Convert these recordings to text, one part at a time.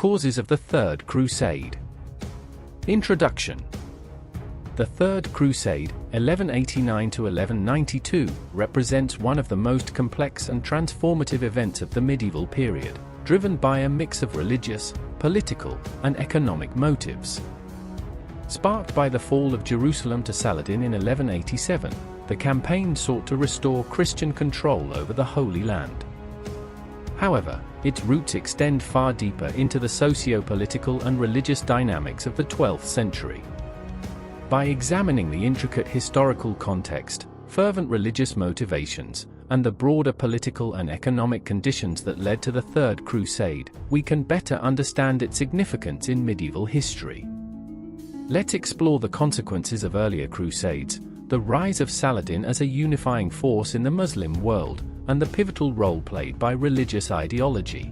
Causes of the Third Crusade. Introduction. The Third Crusade, 1189 to 1192, represents one of the most complex and transformative events of the medieval period, driven by a mix of religious, political, and economic motives. Sparked by the fall of Jerusalem to Saladin in 1187, the campaign sought to restore Christian control over the Holy Land. However, its roots extend far deeper into the socio-political and religious dynamics of the 12th century. By examining the intricate historical context, fervent religious motivations, and the broader political and economic conditions that led to the Third Crusade, we can better understand its significance in medieval history. Let's explore the consequences of earlier crusades, the rise of Saladin as a unifying force in the Muslim world, and the pivotal role played by religious ideology.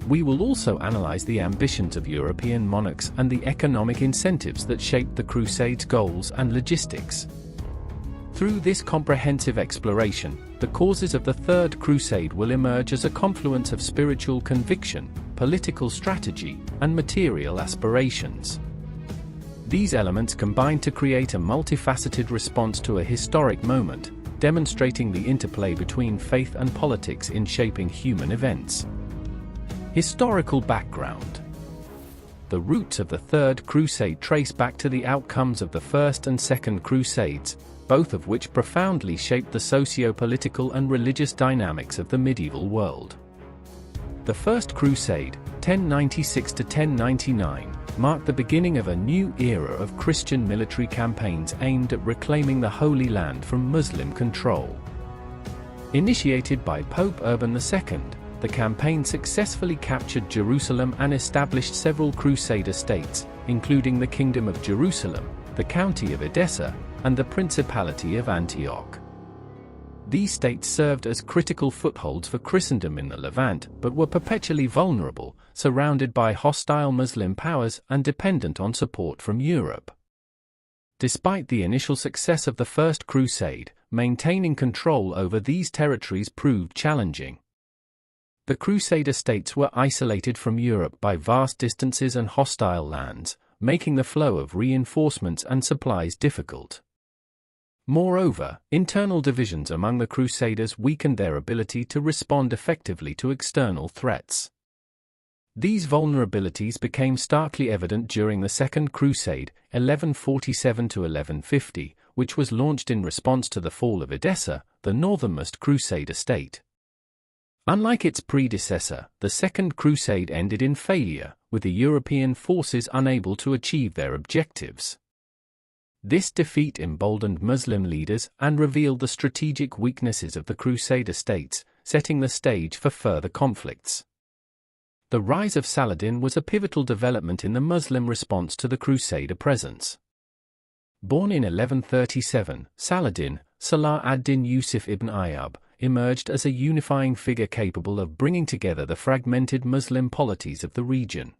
We will also analyze the ambitions of European monarchs and the economic incentives that shaped the Crusade's goals and logistics. Through this comprehensive exploration, the causes of the Third Crusade will emerge as a confluence of spiritual conviction, political strategy, and material aspirations. These elements combine to create a multifaceted response to a historic moment, demonstrating the interplay between faith and politics in shaping human events. Historical background. The roots of the Third Crusade trace back to the outcomes of the First and Second Crusades, both of which profoundly shaped the socio-political and religious dynamics of the medieval world. The First Crusade, 1096 to 1099, marked the beginning of a new era of Christian military campaigns aimed at reclaiming the Holy Land from Muslim control. Initiated by Pope Urban II, the campaign successfully captured Jerusalem and established several Crusader states, including the Kingdom of Jerusalem, the County of Edessa, and the Principality of Antioch. These states served as critical footholds for Christendom in the Levant, but were perpetually vulnerable, surrounded by hostile Muslim powers and dependent on support from Europe. Despite the initial success of the First Crusade, maintaining control over these territories proved challenging. The Crusader states were isolated from Europe by vast distances and hostile lands, making the flow of reinforcements and supplies difficult. Moreover, internal divisions among the Crusaders weakened their ability to respond effectively to external threats. These vulnerabilities became starkly evident during the Second Crusade, 1147 to 1150, which was launched in response to the fall of Edessa, the northernmost Crusader state. Unlike its predecessor, the Second Crusade ended in failure, with the European forces unable to achieve their objectives. This defeat emboldened Muslim leaders and revealed the strategic weaknesses of the Crusader states, setting the stage for further conflicts. The rise of Saladin was a pivotal development in the Muslim response to the Crusader presence. Born in 1137, Saladin, Salah ad-Din Yusuf ibn Ayyub, emerged as a unifying figure capable of bringing together the fragmented Muslim polities of the region.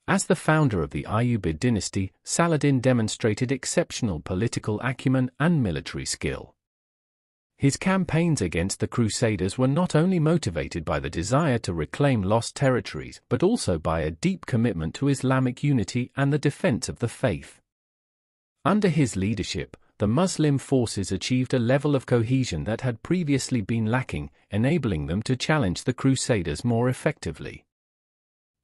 As the founder of the Ayyubid dynasty, Saladin demonstrated exceptional political acumen and military skill. His campaigns against the Crusaders were not only motivated by the desire to reclaim lost territories but also by a deep commitment to Islamic unity and the defense of the faith. Under his leadership, the Muslim forces achieved a level of cohesion that had previously been lacking, enabling them to challenge the Crusaders more effectively.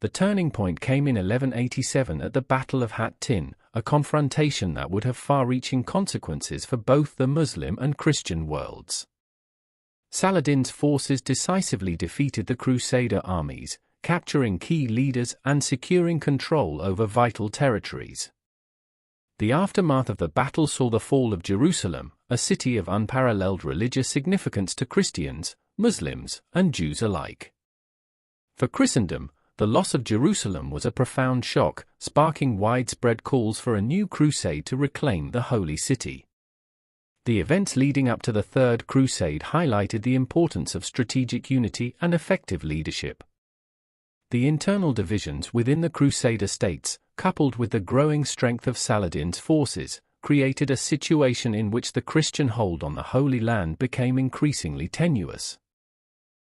The turning point came in 1187 at the Battle of Hattin, a confrontation that would have far-reaching consequences for both the Muslim and Christian worlds. Saladin's forces decisively defeated the Crusader armies, capturing key leaders and securing control over vital territories. The aftermath of the battle saw the fall of Jerusalem, a city of unparalleled religious significance to Christians, Muslims, and Jews alike. For Christendom, the loss of Jerusalem was a profound shock, sparking widespread calls for a new crusade to reclaim the Holy City. The events leading up to the Third Crusade highlighted the importance of strategic unity and effective leadership. The internal divisions within the Crusader states, coupled with the growing strength of Saladin's forces, created a situation in which the Christian hold on the Holy Land became increasingly tenuous.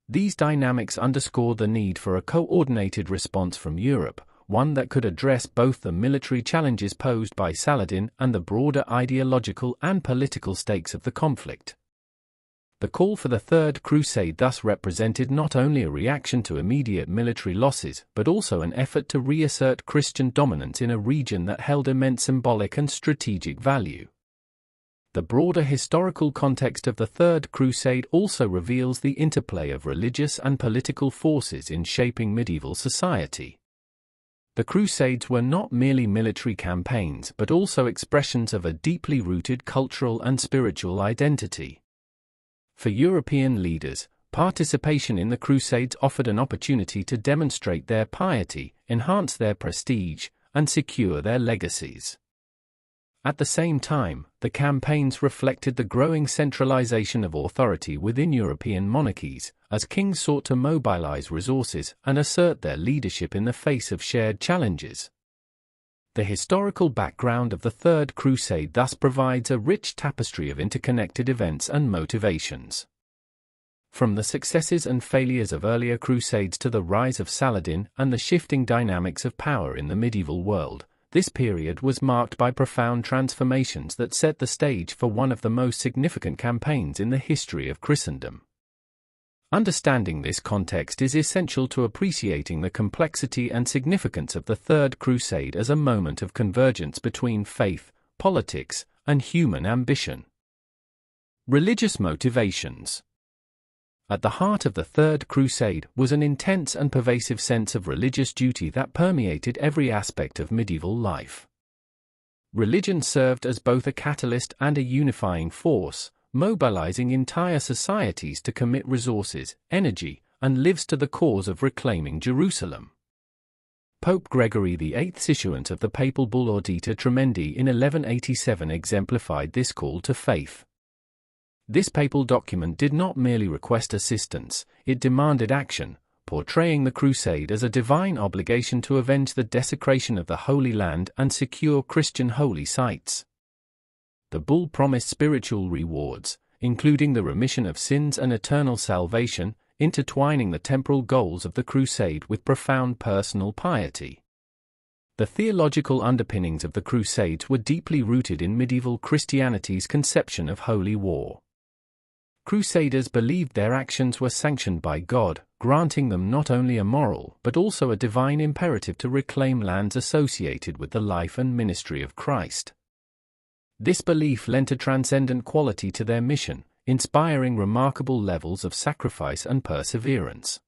These dynamics underscore the need for a coordinated response from Europe, one that could address both the military challenges posed by Saladin and the broader ideological and political stakes of the conflict. The call for the Third Crusade thus represented not only a reaction to immediate military losses but also an effort to reassert Christian dominance in a region that held immense symbolic and strategic value. The broader historical context of the Third Crusade also reveals the interplay of religious and political forces in shaping medieval society. The Crusades were not merely military campaigns but also expressions of a deeply rooted cultural and spiritual identity. For European leaders, participation in the Crusades offered an opportunity to demonstrate their piety, enhance their prestige, and secure their legacies. At the same time, the campaigns reflected the growing centralization of authority within European monarchies, as kings sought to mobilize resources and assert their leadership in the face of shared challenges. The historical background of the Third Crusade thus provides a rich tapestry of interconnected events and motivations. From the successes and failures of earlier crusades to the rise of Saladin and the shifting dynamics of power in the medieval world, this period was marked by profound transformations that set the stage for one of the most significant campaigns in the history of Christendom. Understanding this context is essential to appreciating the complexity and significance of the Third Crusade as a moment of convergence between faith, politics, and human ambition. Religious motivations. At the heart of the Third Crusade was an intense and pervasive sense of religious duty that permeated every aspect of medieval life. Religion served as both a catalyst and a unifying force, mobilizing entire societies to commit resources, energy, and lives to the cause of reclaiming Jerusalem. Pope Gregory VIII's issuance of the papal bull Audita Tremendi in 1187 exemplified this call to faith. This papal document did not merely request assistance, it demanded action, portraying the crusade as a divine obligation to avenge the desecration of the Holy Land and secure Christian holy sites. The bull promised spiritual rewards, including the remission of sins and eternal salvation, intertwining the temporal goals of the crusade with profound personal piety. The theological underpinnings of the Crusades were deeply rooted in medieval Christianity's conception of holy war. Crusaders believed their actions were sanctioned by God, granting them not only a moral but also a divine imperative to reclaim lands associated with the life and ministry of Christ. This belief lent a transcendent quality to their mission, inspiring remarkable levels of sacrifice and perseverance.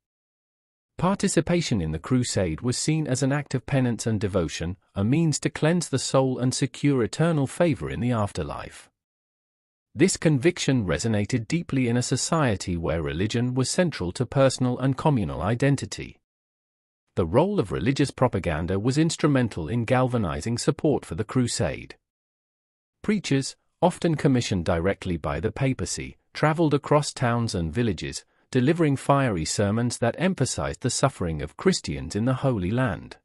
Participation in the crusade was seen as an act of penance and devotion, a means to cleanse the soul and secure eternal favor in the afterlife. This conviction resonated deeply in a society where religion was central to personal and communal identity. The role of religious propaganda was instrumental in galvanizing support for the crusade. Preachers, often commissioned directly by the papacy, traveled across towns and villages, delivering fiery sermons that emphasized the suffering of Christians in the Holy Land.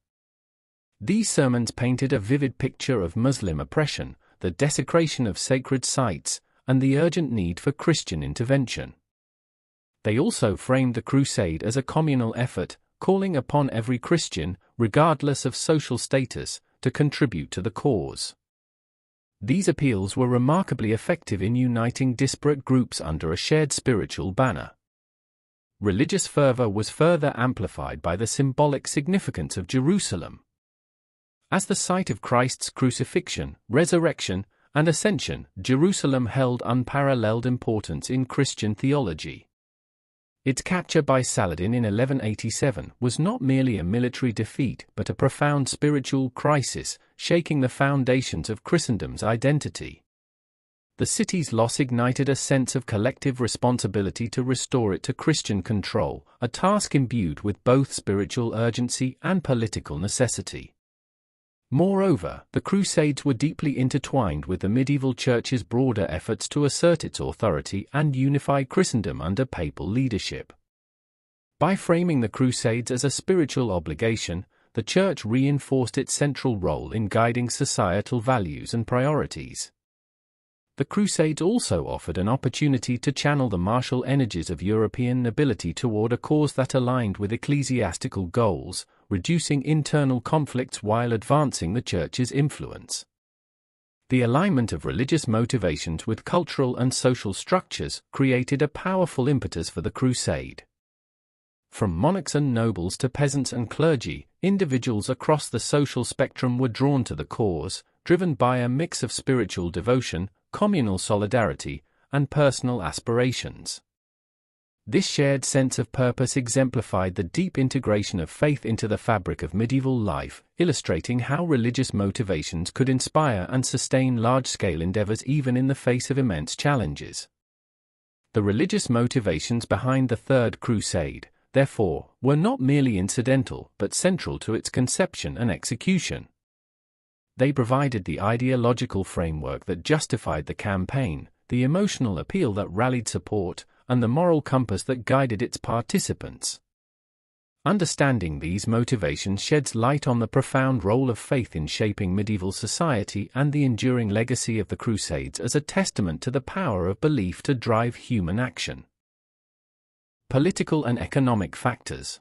These sermons painted a vivid picture of Muslim oppression, the desecration of sacred sites, and the urgent need for Christian intervention. They also framed the crusade as a communal effort, calling upon every Christian, regardless of social status, to contribute to the cause. These appeals were remarkably effective in uniting disparate groups under a shared spiritual banner. Religious fervor was further amplified by the symbolic significance of Jerusalem. As the site of Christ's crucifixion, resurrection, and ascension, Jerusalem held unparalleled importance in Christian theology. Its capture by Saladin in 1187 was not merely a military defeat but a profound spiritual crisis, shaking the foundations of Christendom's identity. The city's loss ignited a sense of collective responsibility to restore it to Christian control, a task imbued with both spiritual urgency and political necessity. Moreover, the Crusades were deeply intertwined with the medieval Church's broader efforts to assert its authority and unify Christendom under papal leadership. By framing the Crusades as a spiritual obligation, the Church reinforced its central role in guiding societal values and priorities. The Crusades also offered an opportunity to channel the martial energies of European nobility toward a cause that aligned with ecclesiastical goals, reducing internal conflicts while advancing the Church's influence. The alignment of religious motivations with cultural and social structures created a powerful impetus for the crusade. From monarchs and nobles to peasants and clergy, individuals across the social spectrum were drawn to the cause, driven by a mix of spiritual devotion, communal solidarity, and personal aspirations. This shared sense of purpose exemplified the deep integration of faith into the fabric of medieval life, illustrating how religious motivations could inspire and sustain large-scale endeavors even in the face of immense challenges. The religious motivations behind the Third Crusade, therefore, were not merely incidental but central to its conception and execution. They provided the ideological framework that justified the campaign, the emotional appeal that rallied support, and the moral compass that guided its participants. Understanding these motivations sheds light on the profound role of faith in shaping medieval society and the enduring legacy of the Crusades as a testament to the power of belief to drive human action. Political and economic factors.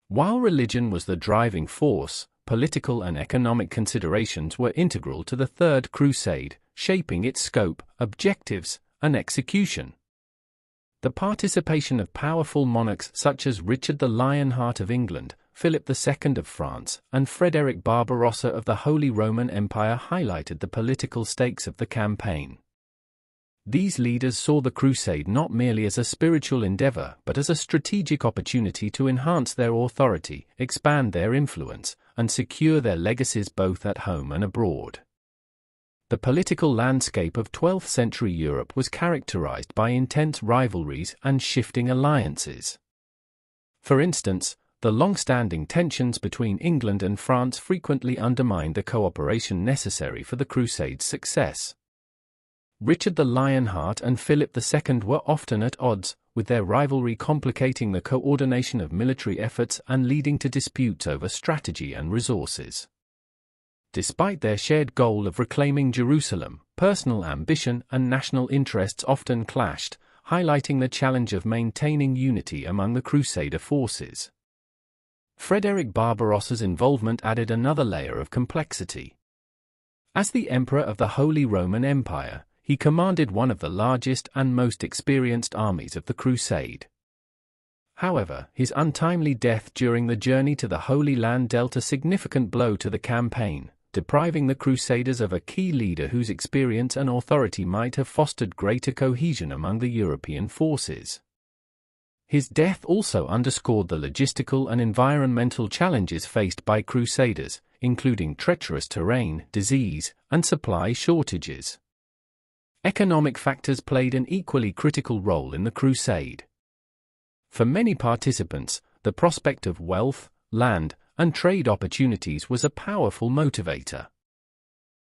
While religion was the driving force, political and economic considerations were integral to the Third Crusade, shaping its scope, objectives, and execution. The participation of powerful monarchs such as Richard the Lionheart of England, Philip II of France, and Frederick Barbarossa of the Holy Roman Empire highlighted the political stakes of the campaign. These leaders saw the crusade not merely as a spiritual endeavor but as a strategic opportunity to enhance their authority, expand their influence, and secure their legacies both at home and abroad. The political landscape of 12th century Europe was characterized by intense rivalries and shifting alliances. For instance, the long-standing tensions between England and France frequently undermined the cooperation necessary for the Crusade's success. Richard the Lionheart and Philip II were often at odds, with their rivalry complicating the coordination of military efforts and leading to disputes over strategy and resources. Despite their shared goal of reclaiming Jerusalem, personal ambition and national interests often clashed, highlighting the challenge of maintaining unity among the Crusader forces. Frederick Barbarossa's involvement added another layer of complexity. As the Emperor of the Holy Roman Empire, he commanded one of the largest and most experienced armies of the Crusade. However, his untimely death during the journey to the Holy Land dealt a significant blow to the campaign, depriving the Crusaders of a key leader whose experience and authority might have fostered greater cohesion among the European forces. His death also underscored the logistical and environmental challenges faced by Crusaders, including treacherous terrain, disease, and supply shortages. Economic factors played an equally critical role in the crusade. For many participants, the prospect of wealth, land, and trade opportunities was a powerful motivator.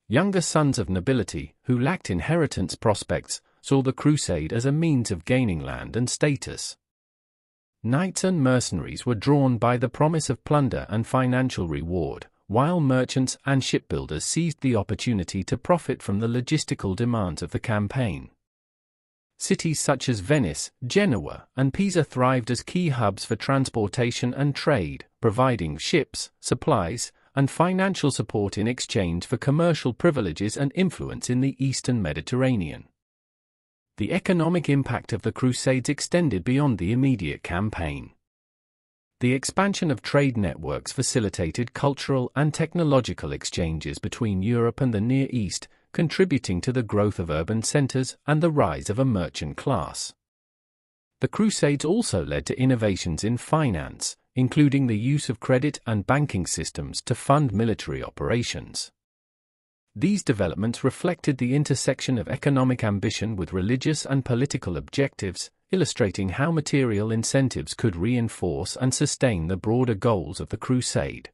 Younger sons of nobility, who lacked inheritance prospects, saw the crusade as a means of gaining land and status. Knights and mercenaries were drawn by the promise of plunder and financial reward, while merchants and shipbuilders seized the opportunity to profit from the logistical demands of the campaign. Cities such as Venice, Genoa, and Pisa thrived as key hubs for transportation and trade, providing ships, supplies, and financial support in exchange for commercial privileges and influence in the Eastern Mediterranean. The economic impact of the Crusades extended beyond the immediate campaign. The expansion of trade networks facilitated cultural and technological exchanges between Europe and the Near East, contributing to the growth of urban centers and the rise of a merchant class. The Crusades also led to innovations in finance, including the use of credit and banking systems to fund military operations. These developments reflected the intersection of economic ambition with religious and political objectives, illustrating how material incentives could reinforce and sustain the broader goals of the crusade.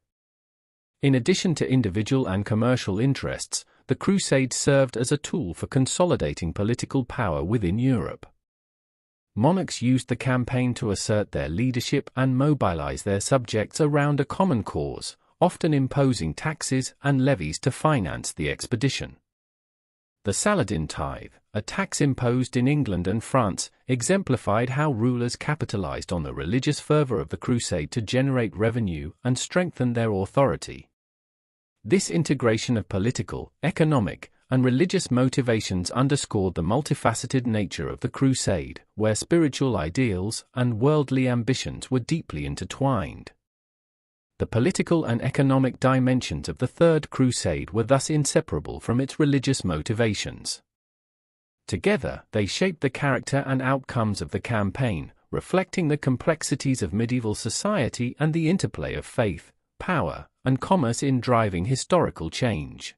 In addition to individual and commercial interests, the Crusades served as a tool for consolidating political power within Europe. Monarchs used the campaign to assert their leadership and mobilize their subjects around a common cause, often imposing taxes and levies to finance the expedition. The Saladin tithe, a tax imposed in England and France, exemplified how rulers capitalized on the religious fervor of the Crusade to generate revenue and strengthen their authority. This integration of political, economic, and religious motivations underscored the multifaceted nature of the Crusade, where spiritual ideals and worldly ambitions were deeply intertwined. The political and economic dimensions of the Third Crusade were thus inseparable from its religious motivations. Together, they shaped the character and outcomes of the campaign, reflecting the complexities of medieval society and the interplay of faith, power, and commerce in driving historical change.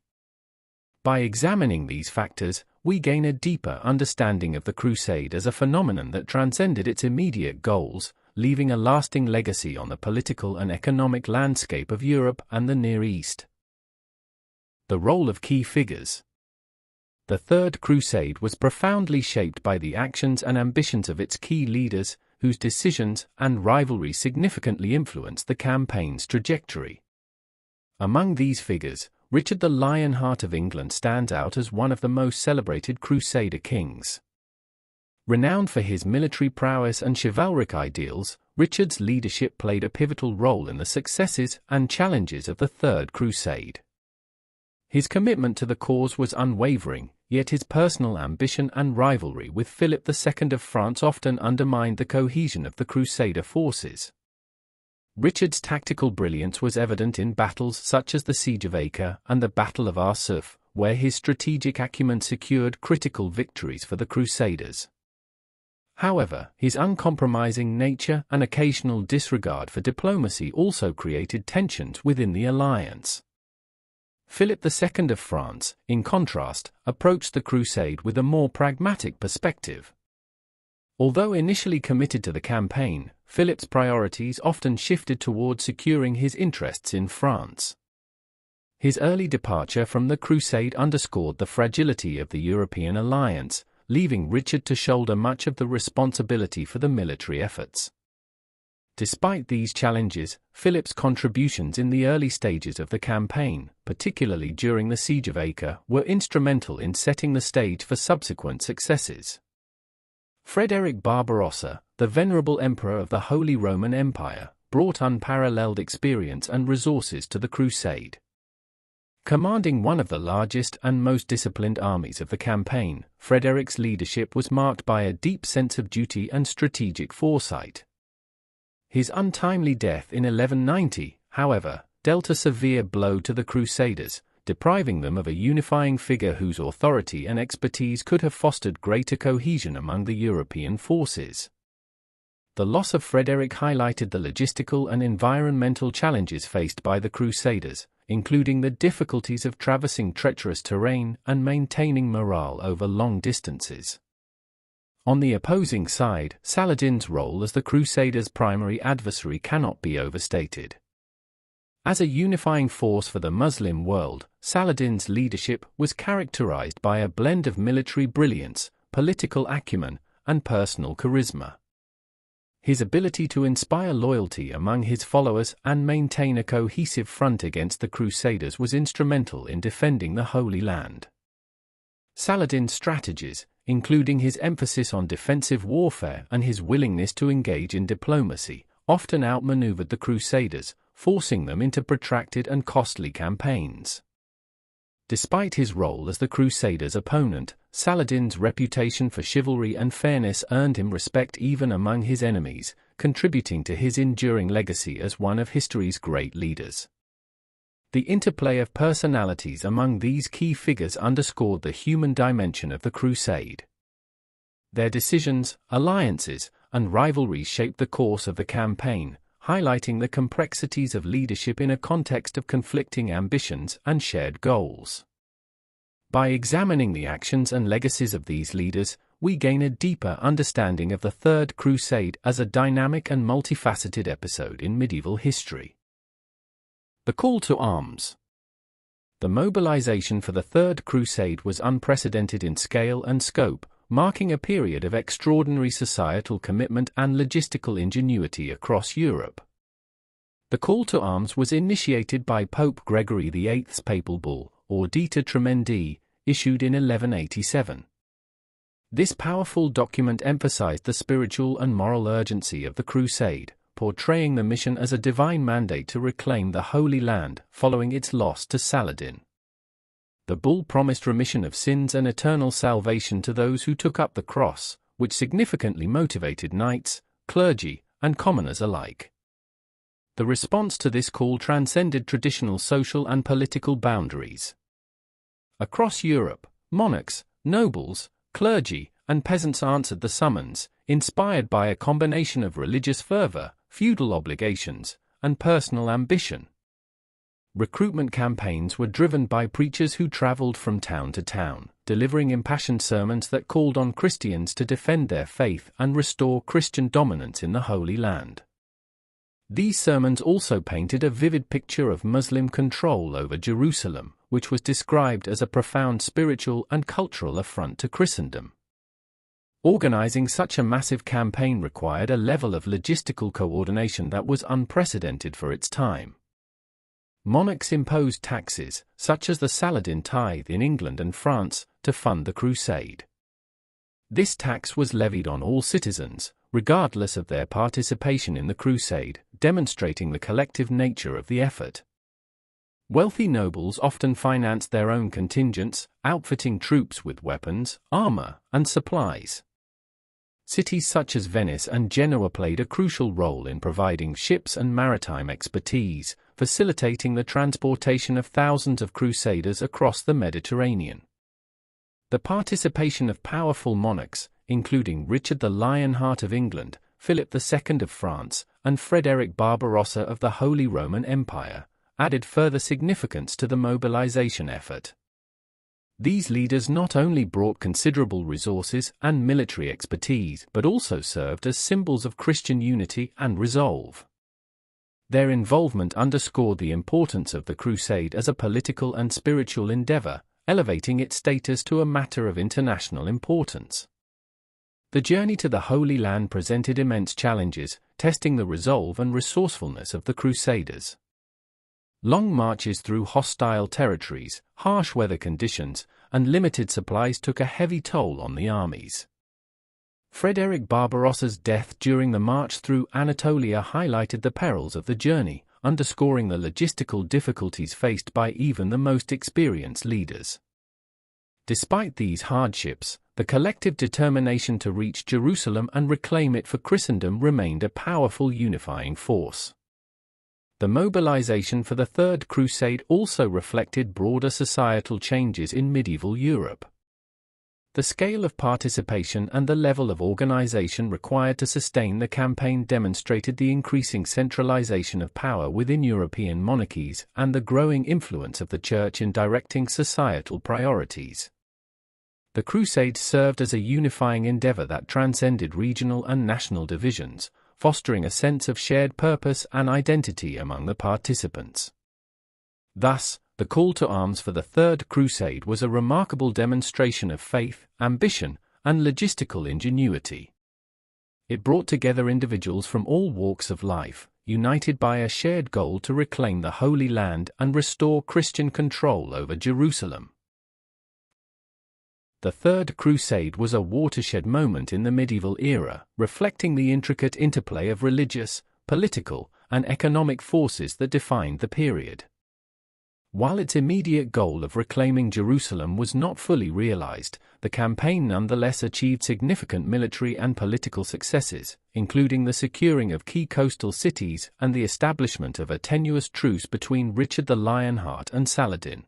By examining these factors, we gain a deeper understanding of the Crusade as a phenomenon that transcended its immediate goals, leaving a lasting legacy on the political and economic landscape of Europe and the Near East. The role of key figures. The Third Crusade was profoundly shaped by the actions and ambitions of its key leaders, whose decisions and rivalry significantly influenced the campaign's trajectory. Among these figures, Richard the Lionheart of England stands out as one of the most celebrated Crusader kings. Renowned for his military prowess and chivalric ideals, Richard's leadership played a pivotal role in the successes and challenges of the Third Crusade. His commitment to the cause was unwavering, yet his personal ambition and rivalry with Philip II of France often undermined the cohesion of the Crusader forces. Richard's tactical brilliance was evident in battles such as the Siege of Acre and the Battle of Arsuf, where his strategic acumen secured critical victories for the Crusaders. However, his uncompromising nature and occasional disregard for diplomacy also created tensions within the alliance. Philip II of France, in contrast, approached the Crusade with a more pragmatic perspective. Although initially committed to the campaign, Philip's priorities often shifted toward securing his interests in France. His early departure from the Crusade underscored the fragility of the European alliance, leaving Richard to shoulder much of the responsibility for the military efforts. Despite these challenges, Philip's contributions in the early stages of the campaign, particularly during the Siege of Acre, were instrumental in setting the stage for subsequent successes. Frederick Barbarossa, the venerable emperor of the Holy Roman Empire, brought unparalleled experience and resources to the Crusade. Commanding one of the largest and most disciplined armies of the campaign, Frederick's leadership was marked by a deep sense of duty and strategic foresight. His untimely death in 1190, however, dealt a severe blow to the Crusaders, depriving them of a unifying figure whose authority and expertise could have fostered greater cohesion among the European forces. The loss of Frederick highlighted the logistical and environmental challenges faced by the Crusaders, including the difficulties of traversing treacherous terrain and maintaining morale over long distances. On the opposing side, Saladin's role as the Crusaders' primary adversary cannot be overstated. As a unifying force for the Muslim world, Saladin's leadership was characterized by a blend of military brilliance, political acumen, and personal charisma. His ability to inspire loyalty among his followers and maintain a cohesive front against the Crusaders was instrumental in defending the Holy Land. Saladin's strategies, including his emphasis on defensive warfare and his willingness to engage in diplomacy, often outmaneuvered the Crusaders, forcing them into protracted and costly campaigns. Despite his role as the Crusaders' opponent, Saladin's reputation for chivalry and fairness earned him respect even among his enemies, contributing to his enduring legacy as one of history's great leaders. The interplay of personalities among these key figures underscored the human dimension of the Crusade. Their decisions, alliances, and rivalries shaped the course of the campaign, highlighting the complexities of leadership in a context of conflicting ambitions and shared goals. By examining the actions and legacies of these leaders, we gain a deeper understanding of the Third Crusade as a dynamic and multifaceted episode in medieval history. The call to arms. The mobilization for the Third Crusade was unprecedented in scale and scope, marking a period of extraordinary societal commitment and logistical ingenuity across Europe. The call to arms was initiated by Pope Gregory VIII's papal bull, Audita Tremendi, issued in 1187. This powerful document emphasized the spiritual and moral urgency of the crusade, portraying the mission as a divine mandate to reclaim the Holy Land following its loss to Saladin. The bull promised remission of sins and eternal salvation to those who took up the cross, which significantly motivated knights, clergy, and commoners alike. The response to this call transcended traditional social and political boundaries. Across Europe, monarchs, nobles, clergy, and peasants answered the summons, inspired by a combination of religious fervor, feudal obligations, and personal ambition. Recruitment campaigns were driven by preachers who traveled from town to town, delivering impassioned sermons that called on Christians to defend their faith and restore Christian dominance in the Holy Land. These sermons also painted a vivid picture of Muslim control over Jerusalem, which was described as a profound spiritual and cultural affront to Christendom. Organizing such a massive campaign required a level of logistical coordination that was unprecedented for its time. Monarchs imposed taxes, such as the Saladin tithe in England and France, to fund the crusade. This tax was levied on all citizens, regardless of their participation in the crusade, demonstrating the collective nature of the effort. Wealthy nobles often financed their own contingents, outfitting troops with weapons, armor, and supplies. Cities such as Venice and Genoa played a crucial role in providing ships and maritime expertise, facilitating the transportation of thousands of crusaders across the Mediterranean. The participation of powerful monarchs, including Richard the Lionheart of England, Philip II of France, and Frederick Barbarossa of the Holy Roman Empire, added further significance to the mobilization effort. These leaders not only brought considerable resources and military expertise but also served as symbols of Christian unity and resolve. Their involvement underscored the importance of the crusade as a political and spiritual endeavor, elevating its status to a matter of international importance. The journey to the Holy Land presented immense challenges, testing the resolve and resourcefulness of the Crusaders. Long marches through hostile territories, harsh weather conditions, and limited supplies took a heavy toll on the armies. Frederick Barbarossa's death during the march through Anatolia highlighted the perils of the journey, underscoring the logistical difficulties faced by even the most experienced leaders. Despite these hardships, the collective determination to reach Jerusalem and reclaim it for Christendom remained a powerful unifying force. The mobilization for the Third Crusade also reflected broader societal changes in medieval Europe. The scale of participation and the level of organization required to sustain the campaign demonstrated the increasing centralization of power within European monarchies and the growing influence of the Church in directing societal priorities. The Crusade served as a unifying endeavor that transcended regional and national divisions, fostering a sense of shared purpose and identity among the participants. Thus, the call to arms for the Third Crusade was a remarkable demonstration of faith, ambition, and logistical ingenuity. It brought together individuals from all walks of life, united by a shared goal to reclaim the Holy Land and restore Christian control over Jerusalem. The Third Crusade was a watershed moment in the medieval era, reflecting the intricate interplay of religious, political, and economic forces that defined the period. While its immediate goal of reclaiming Jerusalem was not fully realized, the campaign nonetheless achieved significant military and political successes, including the securing of key coastal cities and the establishment of a tenuous truce between Richard the Lionheart and Saladin.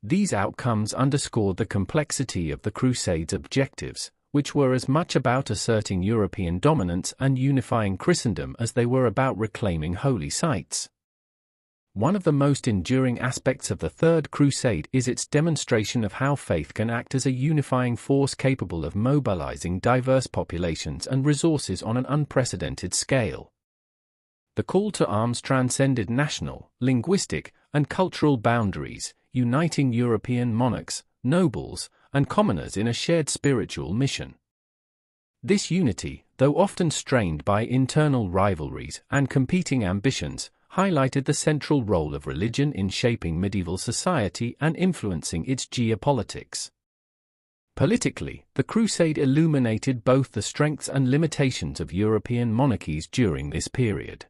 These outcomes underscored the complexity of the Crusade's objectives, which were as much about asserting European dominance and unifying Christendom as they were about reclaiming holy sites. One of the most enduring aspects of the Third Crusade is its demonstration of how faith can act as a unifying force capable of mobilizing diverse populations and resources on an unprecedented scale. The call to arms transcended national, linguistic, and cultural boundaries, uniting European monarchs, nobles, and commoners in a shared spiritual mission. This unity, though often strained by internal rivalries and competing ambitions, highlighted the central role of religion in shaping medieval society and influencing its geopolitics. Politically, the Crusade illuminated both the strengths and limitations of European monarchies during this period.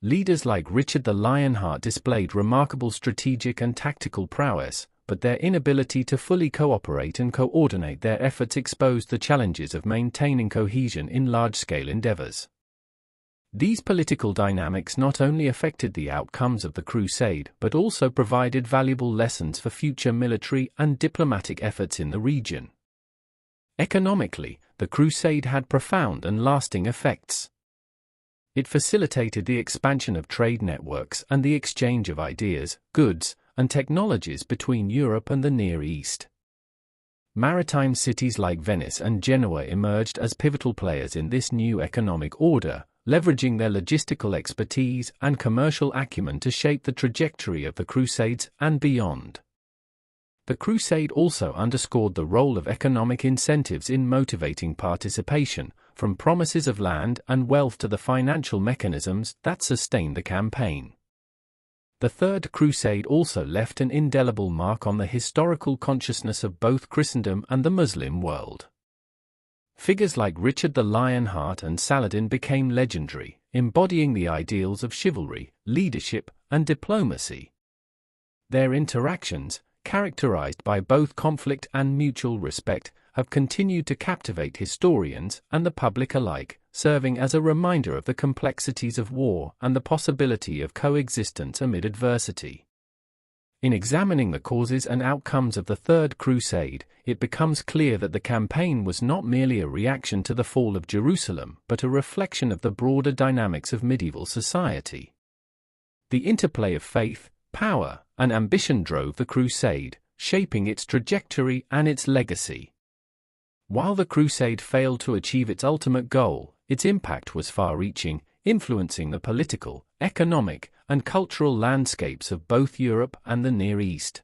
Leaders like Richard the Lionheart displayed remarkable strategic and tactical prowess, but their inability to fully cooperate and coordinate their efforts exposed the challenges of maintaining cohesion in large-scale endeavors. These political dynamics not only affected the outcomes of the Crusade but also provided valuable lessons for future military and diplomatic efforts in the region. Economically, the Crusade had profound and lasting effects. It facilitated the expansion of trade networks and the exchange of ideas, goods, and technologies between Europe and the Near East. Maritime cities like Venice and Genoa emerged as pivotal players in this new economic order, leveraging their logistical expertise and commercial acumen to shape the trajectory of the Crusades and beyond. The Crusade also underscored the role of economic incentives in motivating participation, from promises of land and wealth to the financial mechanisms that sustained the campaign. The Third Crusade also left an indelible mark on the historical consciousness of both Christendom and the Muslim world. Figures like Richard the Lionheart and Saladin became legendary, embodying the ideals of chivalry, leadership, and diplomacy. Their interactions, characterized by both conflict and mutual respect, have continued to captivate historians and the public alike, serving as a reminder of the complexities of war and the possibility of coexistence amid adversity. In examining the causes and outcomes of the Third Crusade, it becomes clear that the campaign was not merely a reaction to the fall of Jerusalem but a reflection of the broader dynamics of medieval society. The interplay of faith, power, and ambition drove the Crusade, shaping its trajectory and its legacy. While the Crusade failed to achieve its ultimate goal, its impact was far-reaching, influencing the political, economic, and cultural landscapes of both Europe and the Near East.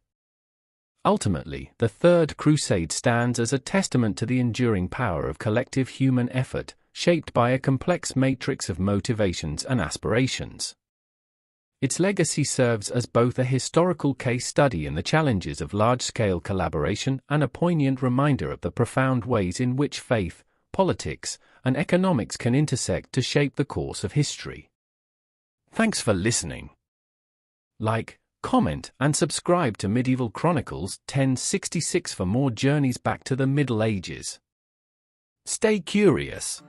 Ultimately, the Third Crusade stands as a testament to the enduring power of collective human effort, shaped by a complex matrix of motivations and aspirations. Its legacy serves as both a historical case study in the challenges of large-scale collaboration and a poignant reminder of the profound ways in which faith, politics, and economics can intersect to shape the course of history. Thanks for listening. Like, comment, and subscribe to Medieval Chronicles 1066 for more journeys back to the Middle Ages. Stay curious.